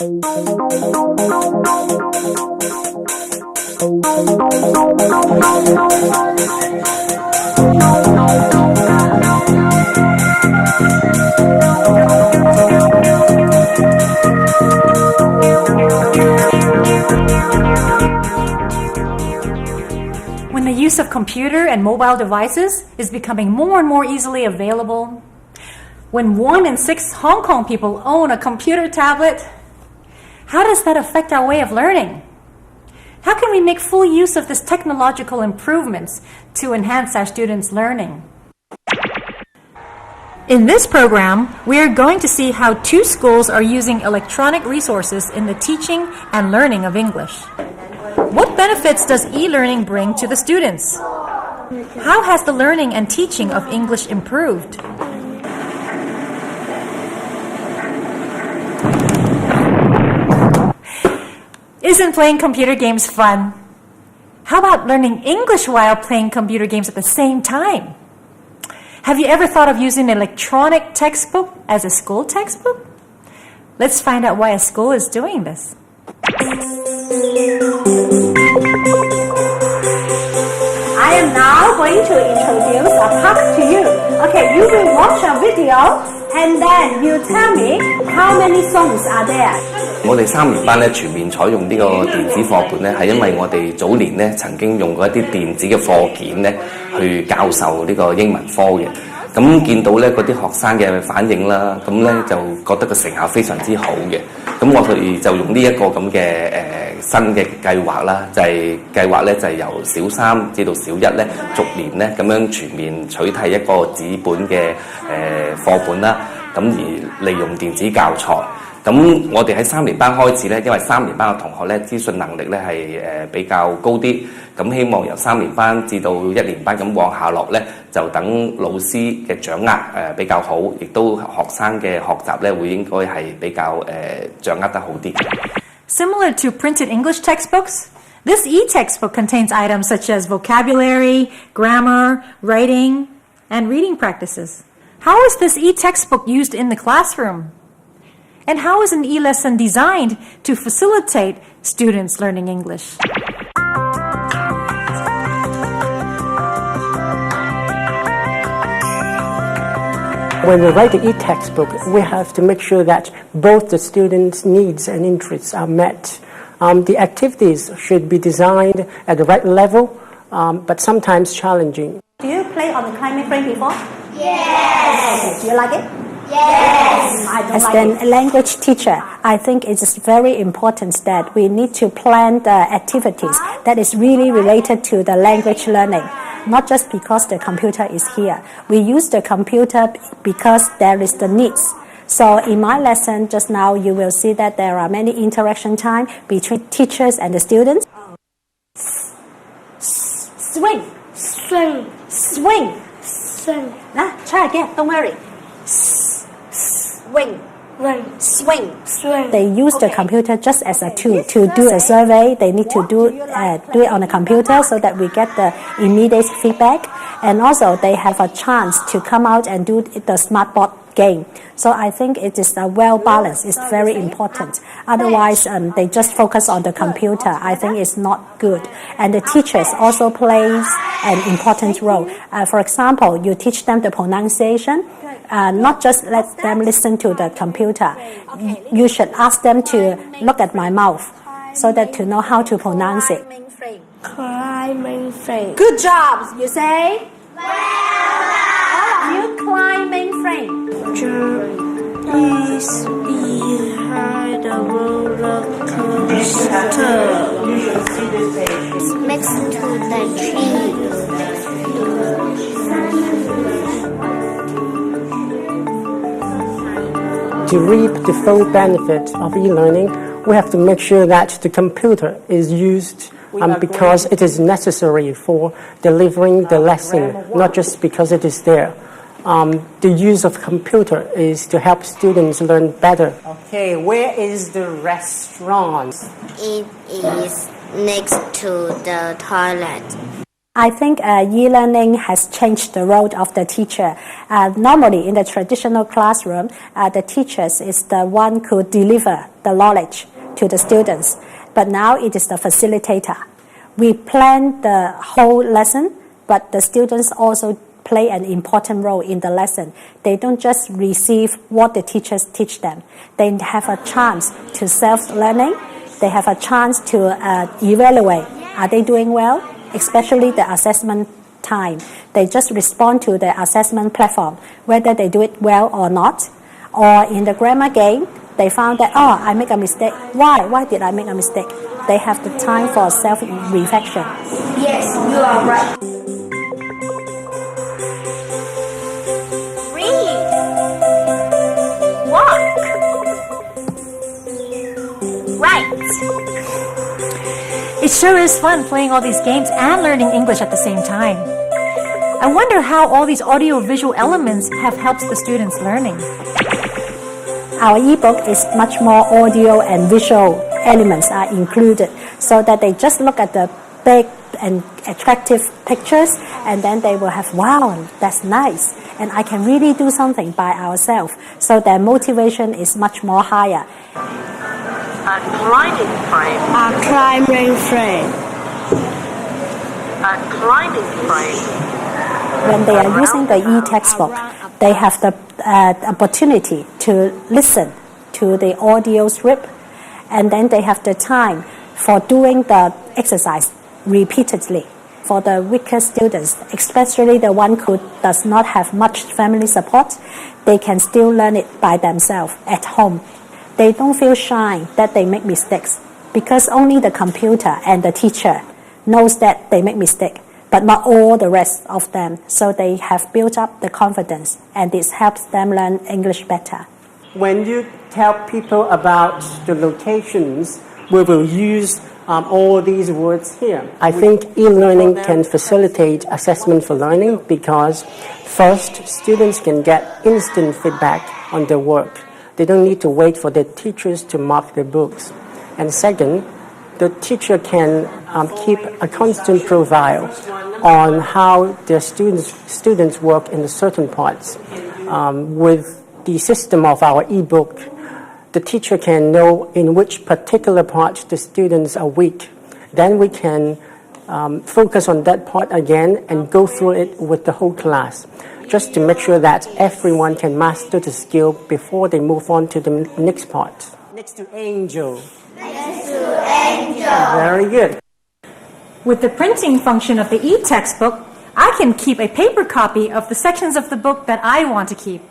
When the use of computer and mobile devices is becoming more and more easily available, when 1 in 6 Hong Kong people own a computer tablet, how does that affect our way of learning? How can we make full use of these technological improvements to enhance our students' learning? In this program, we are going to see how 2 schools are using electronic resources in the teaching and learning of English. What benefits does e-learning bring to the students? How has the learning and teaching of English improved? Isn't playing computer games fun? How about learning English while playing computer games at the same time? Have you ever thought of using an electronic textbook as a school textbook? Let's find out why a school is doing this. I am now going to introduce a topic to you. Okay, you will watch a video and then you tell me how many songs are there. 我哋3年班咧全面採用呢個電子課本咧，係因為我哋早年咧曾經用過一啲電子嘅課件咧去教授呢個英文科嘅。咁見到咧嗰啲學生嘅反應啦，咁咧就覺得個成效非常之好嘅。咁我哋就用呢一個咁嘅新嘅計劃啦，就係計劃咧就係由小3至到小1咧逐年咧咁樣全面取締一個紙本嘅課本啦，咁而利用電子教材。咁我哋喺3年班開始咧，因為3年班嘅同學咧資訊能力咧係比較高啲，咁希望由3年班至到1年班咁往下落咧，就等老師嘅掌握比較好，亦都學生嘅學習咧會應該係比較掌握得好啲。Similar to printed English textbooks, this e-textbook contains items such as vocabulary, grammar, writing, and reading practices. How is this e-textbook used in the classroom? And how is an e-lesson designed to facilitate students learning English? When we write the e-textbook, we have to make sure that both the students' needs and interests are met. The activities should be designed at the right level, but sometimes challenging. Do you play on the climbing frame before? Yes. Do you like it? Yes. I don't As like a language teacher, I think it is very important that we need to plan the activities that is really related to the language learning, not just because the computer is here. We use the computer because there is the needs. So in my lesson just now, you will see that there are many interaction time between teachers and the students. Swing. Swing. Swing. Swing. Now, try again, don't worry. Swing. Ring. Swing. Swing. They use the computer just as a tool to do a survey. They need to do it on the computer so that we get the immediate feedback. And also they have a chance to come out and do the smartboard game. So I think it is a well balanced. It's very important. Otherwise, they just focus on the computer. I think it's not good. And the teachers also plays an important role. For example, you teach them the pronunciation. Not just let them listen to the computer. You should ask them to look at my mouth so that to know how to pronounce it. Climbing frame. Good job, you say? Well done. All of you climbing frame. Is behind the roller coaster. Next to the tree. To reap the full benefit of e-learning, we have to make sure that the computer is used because it is necessary for delivering the lesson, not just because it is there. The use of computer is to help students learn better. Okay, where is the restaurant? It is next to the toilet. I think e-learning has changed the role of the teacher. Normally in the traditional classroom, the teachers is the one who deliver the knowledge to the students, but now it is the facilitator. We plan the whole lesson, but the students also play an important role in the lesson. They don't just receive what the teachers teach them. They have a chance to self-learning. They have a chance to evaluate. Are they doing well? Especially the assessment time. They just respond to the assessment platform, whether they do it well or not. Or in the grammar game, they found that, I make a mistake. Why? Why did I make a mistake? They have the time for self-reflection. Yes, you are right. Read. Walk. Write. It sure is fun playing all these games and learning English at the same time. I wonder how all these audio-visual elements have helped the students' learning. Our ebook is much more audio and visual elements are included, so that they just look at the big and attractive pictures, and then they will have, wow, that's nice, and I can really do something by ourselves. So their motivation is much more higher. A climbing frame. A climbing frame. A climbing frame. When they are using the e-textbook, they have the opportunity to listen to the audio script, and then they have the time for doing the exercise repeatedly. For the weaker students, especially the one who does not have much family support, they can still learn it by themselves at home. They don't feel shy that they make mistakes, because only the computer and the teacher knows that they make mistakes, but not all the rest of them. So they have built up the confidence, and this helps them learn English better. When you tell people about the locations, we will use all these words here. I think e-learning can facilitate assessment for learning because first, students can get instant feedback on their work. They don't need to wait for their teachers to mark their books. And second, the teacher can keep a constant profile on how their students work in the certain parts. With the system of our e-book, the teacher can know in which particular part the students are weak. Then we can focus on that part again and go through it with the whole class, just to make sure that everyone can master the skill before they move on to the next part. Next to Angel. Next to Angel. Very good. With the printing function of the e-textbook, I can keep a paper copy of the sections of the book that I want to keep.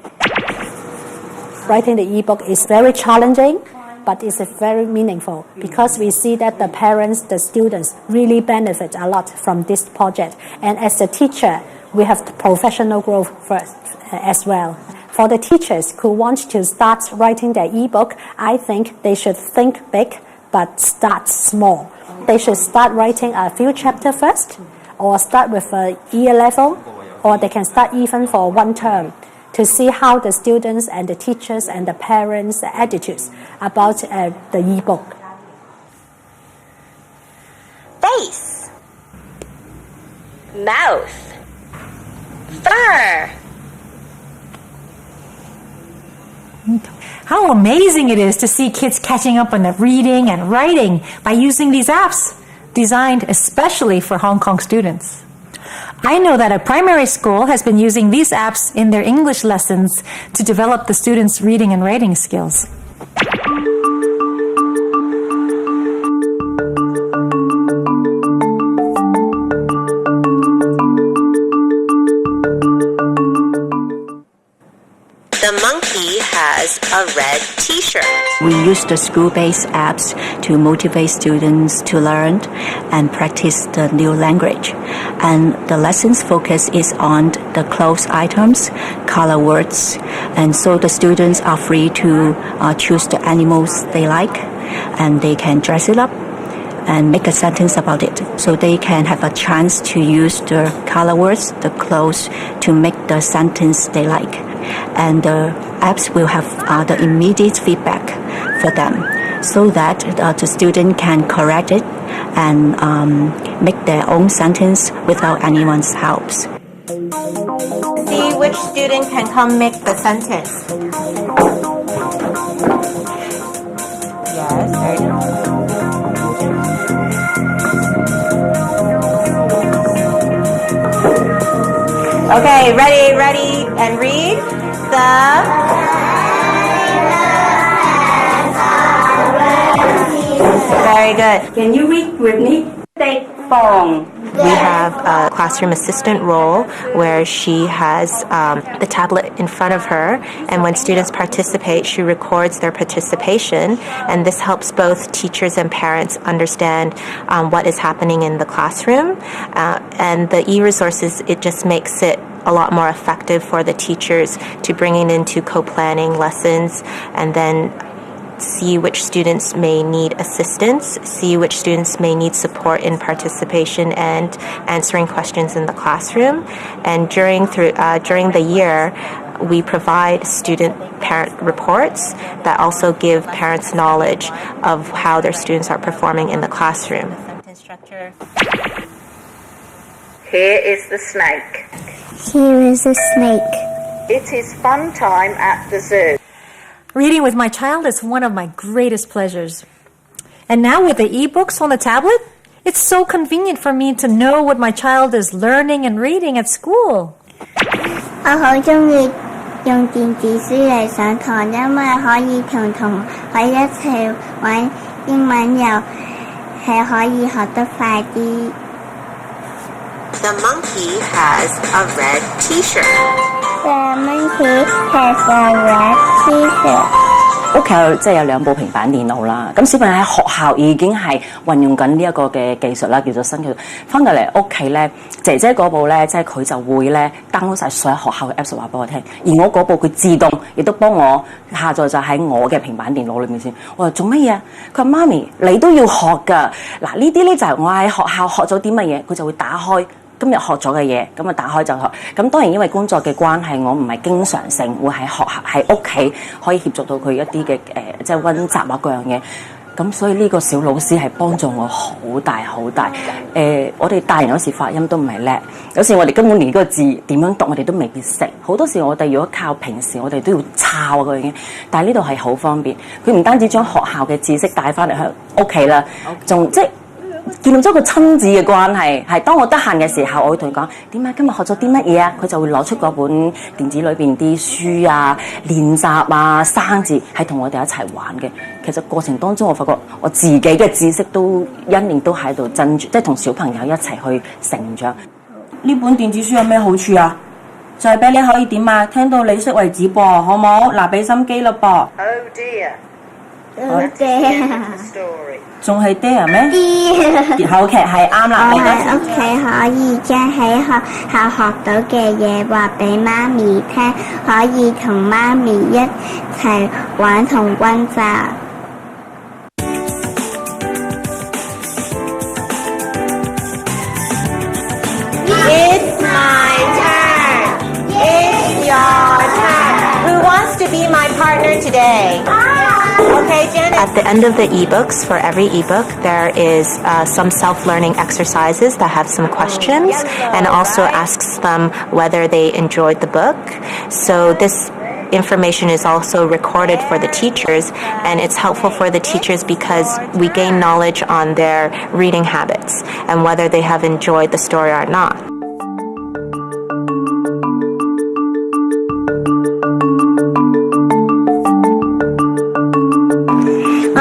Writing the ebook is very challenging, but it's very meaningful because we see that the parents, the students really benefit a lot from this project. And as a teacher, we have the professional growth first as well. For the teachers who want to start writing their ebook, I think they should think big but start small. They should start writing a few chapters first, or start with a year level, or they can start even for one term, to see how the students and the teachers and the parents' attitudes about the e-book. Face. Mouth. Fur. How amazing it is to see kids catching up on the reading and writing by using these apps designed especially for Hong Kong students. I know that a primary school has been using these apps in their English lessons to develop the students' reading and writing skills. The monkey has a red t-shirt. We use the school-based apps to motivate students to learn and practice the new language. And the lessons focus is on the clothes items, color words, and so the students are free to choose the animals they like, and they can dress it up and make a sentence about it. So they can have a chance to use the color words, the clothes, to make the sentence they like. And the apps will have the immediate feedback for them, so that the student can correct it and make their own sentence without anyone's help. See which student can come make the sentence. Yes, very good. Okay, ready, and read Very good. Can you read with me? Take phone. We have a classroom assistant role where she has the tablet in front of her, and when students participate, she records their participation, and this helps both teachers and parents understand what is happening in the classroom. And the e-resources, it just makes it a lot more effective for the teachers to bring it into co-planning lessons, and then see which students may need assistance, see which students may need support in participation and answering questions in the classroom. And during the year, we provide student-parent reports that also give parents knowledge of how their students are performing in the classroom. Sentence structure. Here is the snake. Here is a snake. It is fun time at the zoo. Reading with my child is one of my greatest pleasures. And now with the e-books on the tablet, it's so convenient for me to know what my child is learning and reading at school. 我好中意用電子書嚟上堂，因為可以同同學一齊玩英文，又係可以學得快啲。The monkey has a red T-shirt. The monkey has a red T-shirt. 屋企即係有2部平板電腦啦，咁小朋友喺學校已經係運用緊呢一個嘅技術啦，叫做新技術。翻到嚟屋企咧，姐姐嗰部咧，即係佢就會咧 download 曬所有學校嘅 apps 話俾我聽，而我嗰部佢自動亦都幫我下載就喺我嘅平板電腦裏面先。我話做乜嘢？佢話媽咪你都要學㗎。嗱呢啲咧就係我喺學校學咗啲乜嘢，佢就會打開。今日學咗嘅嘢，咁啊打開就學。咁當然因為工作嘅關係，我唔係經常性會喺學校喺屋企可以協助到佢一啲嘅即係溫習啊各樣嘢。咁所以呢個小老師係幫助我好大好大。我哋大人有時發音都唔係叻，有時我哋根本連嗰個字點樣讀我哋都未必識。好多時我哋如果靠平時我哋都要抄嗰樣嘢，但係呢度係好方便。佢唔單止將學校嘅知識帶翻嚟喺屋企啦，仲即係建立咗個親子嘅關係，係當我得閒嘅時候，我會同佢講點解今日學咗啲乜嘢啊？佢就會攞出嗰本電子裏邊啲書啊、練習啊、生字，係同我哋一齊玩嘅。其實過程當中，我發覺我自己嘅知識都因應都喺度增長，即係同小朋友一齊去成長。呢本電子書有咩好處啊？就係俾你可以點啊？聽到你識為止噃，好冇？嗱，俾心機咯噃。Oh dear. Oh dear. 仲係 dear 咩？ dear. 後期係啱啦。我喺屋企可以將喺學校學到嘅嘢話俾媽咪聽，可以同媽咪一齊玩同溫習。It's my turn. It's your turn. Who wants to be my partner today? Okay, Janet. At the end of the ebooks, for every ebook, there is some self-learning exercises that have some questions and also asks them whether they enjoyed the book. So this information is also recorded for the teachers, and it's helpful for the teachers because we gain knowledge on their reading habits and whether they have enjoyed the story or not.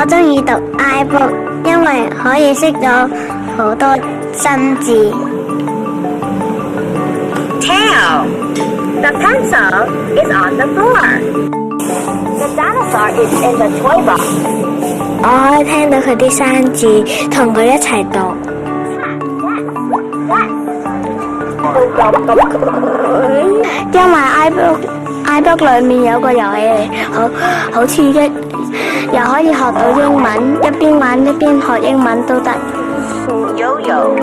我中意讀 iBook， 因為可以識到好多新字。Tail. The pencil is on the floor. The dinosaur is in the toy box. 我可以聽到佢啲生字，同佢一齊讀。因為 iBook 裏面有個遊戲好刺激，又可以學到英文，一邊玩一邊學英文都得。Yo-yo.